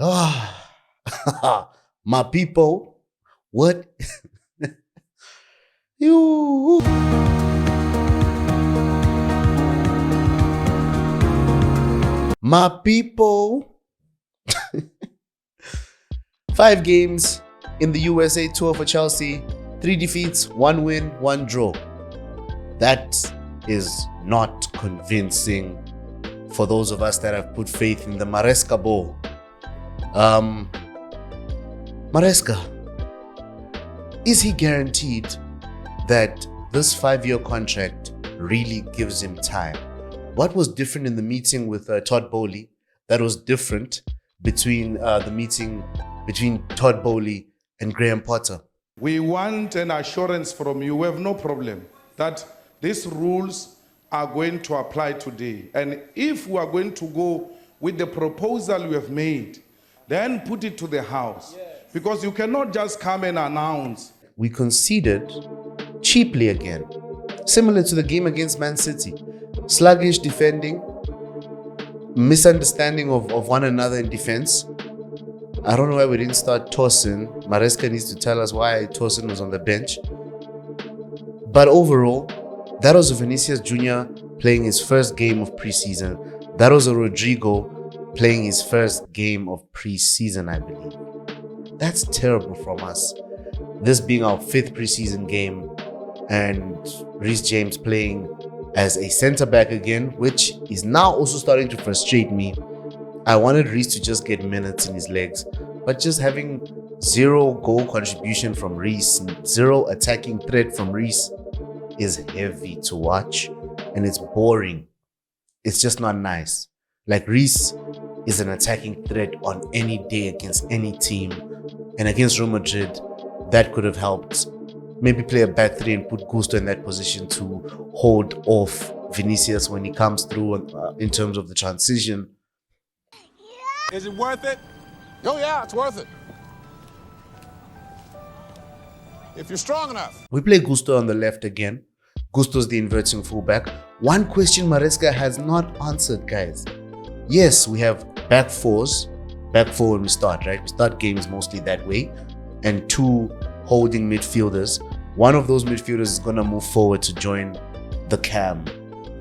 Ah, my people, what? you. My people. 5 games in the USA tour for Chelsea, 3 defeats, 1 win, 1 draw. That is not convincing for those of us that have put faith in the Maresca ball. Maresca, is he guaranteed that this 5-year contract really gives him time? What was different in the meeting with Todd Bowley that was different between the meeting between Todd Bowley and Graham Potter? We want an assurance from you. We have no problem that these rules are going to apply today. And if we are going to go with the proposal we have made, then put it to the House. Because you cannot just come and announce. We conceded cheaply again, similar to the game against Man City. Sluggish defending, misunderstanding of one another in defense. I don't know why we didn't start Tosin. Maresca needs to tell us why Tosin was on the bench. But overall, that was a Vinicius Jr. playing his first game of preseason. That was a Rodrigo playing his first game of preseason, I believe. That's terrible from us. This being our 5th preseason game and Reece James playing as a centre-back again, which is now also starting to frustrate me. I wanted Reece to just get minutes in his legs, but just having 0 goal contribution from Reece, 0 attacking threat from Reece is heavy to watch, and it's boring. It's just not nice. Like, Reece is an attacking threat on any day against any team, and against Real Madrid, that could have helped. Maybe play a back 3 and put Gusto in that position to hold off Vinicius when he comes through in terms of the transition. Is it worth it? Oh yeah, it's worth it. If you're strong enough. We play Gusto on the left again. Gusto's the inverting fullback. One question Maresca has not answered, guys. Yes, we have back 4s. Back 4 when we start, right? We start games mostly that way. And 2 holding midfielders. One of those midfielders is going to move forward to join the cam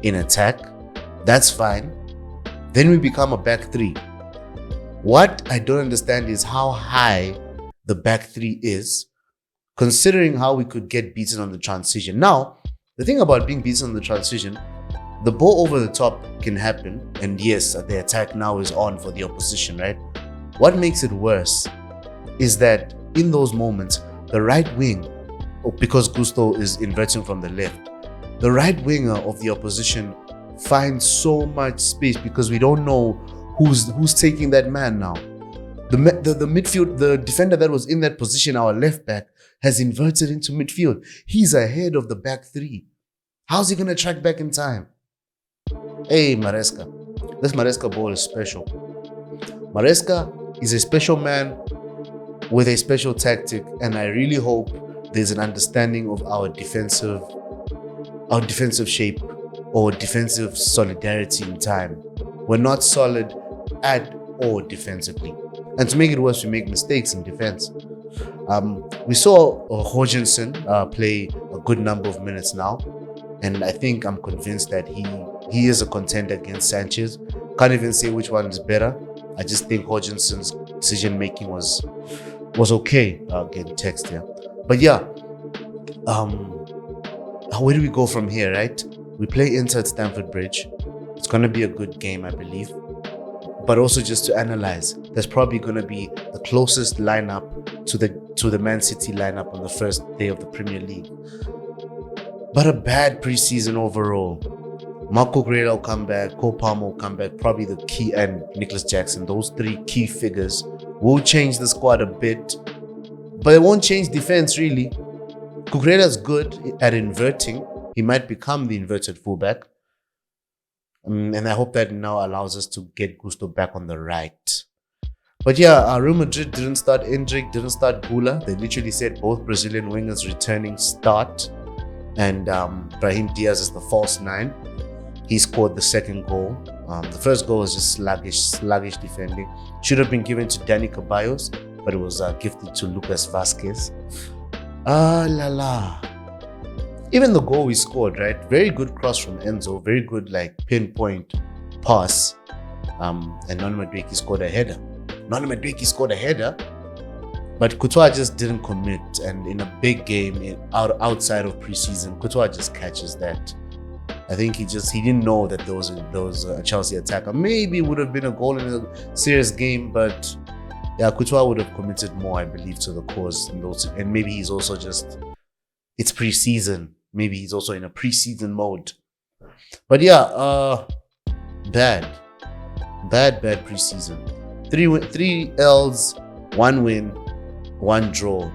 in attack. That's fine. Then we become a back 3. What I don't understand is how high the back 3 is, considering how we could get beaten on the transition. Now, the thing about being beaten on the transition, the ball over the top can happen. And yes, the attack now is on for the opposition, right? What makes it worse is that in those moments, the right wing, because Gusto is inverting from the left, the right winger of the opposition finds so much space because we don't know who's taking that man now. The midfield, the defender that was in that position, our left back, has inverted into midfield. He's ahead of the back 3. How's he going to track back in time? Hey, Maresca. This Maresca ball is special. Maresca is a special man with a special tactic, and I really hope there's an understanding of our defensive shape or defensive solidarity in time. We're not solid at all defensively. And to make it worse, we make mistakes in defense. We saw Hodgson play a good number of minutes now, and I think I'm convinced that he is a contender against Sanchez. Can't even say which one is better. I just think Hodgson's decision making was okay. Getting text here, but yeah. Where do we go from here, right? We play Inter at Stamford Bridge. It's gonna be a good game, I believe. But also just to analyze, that's probably gonna be the closest lineup to the Man City lineup on the first day of the Premier League. But a bad preseason overall. Marco Guerrero will come back, Cole Palmer will come back, probably the key, and Nicholas Jackson. Those 3 key figures will change the squad a bit, but it won't change defense really. Cucurella is good at inverting. He might become the inverted fullback. And I hope that now allows us to get Gusto back on the right. But yeah, Real Madrid didn't start Endrick, didn't start Gula. They literally said both Brazilian wingers returning start. And Brahim Diaz is the false 9. He scored the second goal. The first goal was just sluggish defending. Should have been given to Danny Ceballos, but it was gifted to Lucas Vasquez. La la. Even the goal we scored, right? Very good cross from Enzo. Very good, like, pinpoint pass. And Noni Madueke scored a header. But Courtois just didn't commit. And in a big game outside of preseason, Courtois just catches that. I think he didn't know that there was a Chelsea attacker. Maybe it would have been a goal in a serious game, but yeah, Courtois would have committed more, I believe, to the cause. And maybe he's also it's preseason. Maybe he's also in a preseason mode. But yeah, bad preseason. 3 L's, 1 win, 1 draw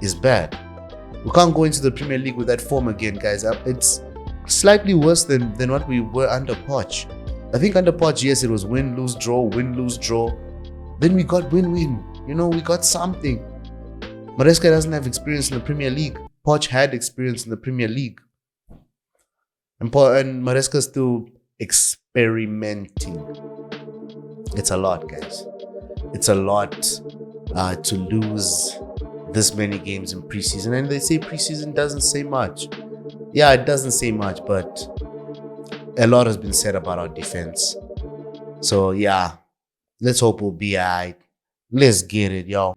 is bad. We can't go into the Premier League with that form again, guys. It's slightly worse than what we were under Poch. I think under Poch, yes, it was win, lose, draw. Then we got win-win. We got something. Maresca doesn't have experience in the Premier League. Poch had experience in the Premier League. And Maresca's still experimenting. It's a lot, guys. It's a lot to lose this many games in preseason. And they say preseason doesn't say much. Yeah, it doesn't say much, but a lot has been said about our defense. So yeah, let's hope we'll be alright. Let's get it, y'all.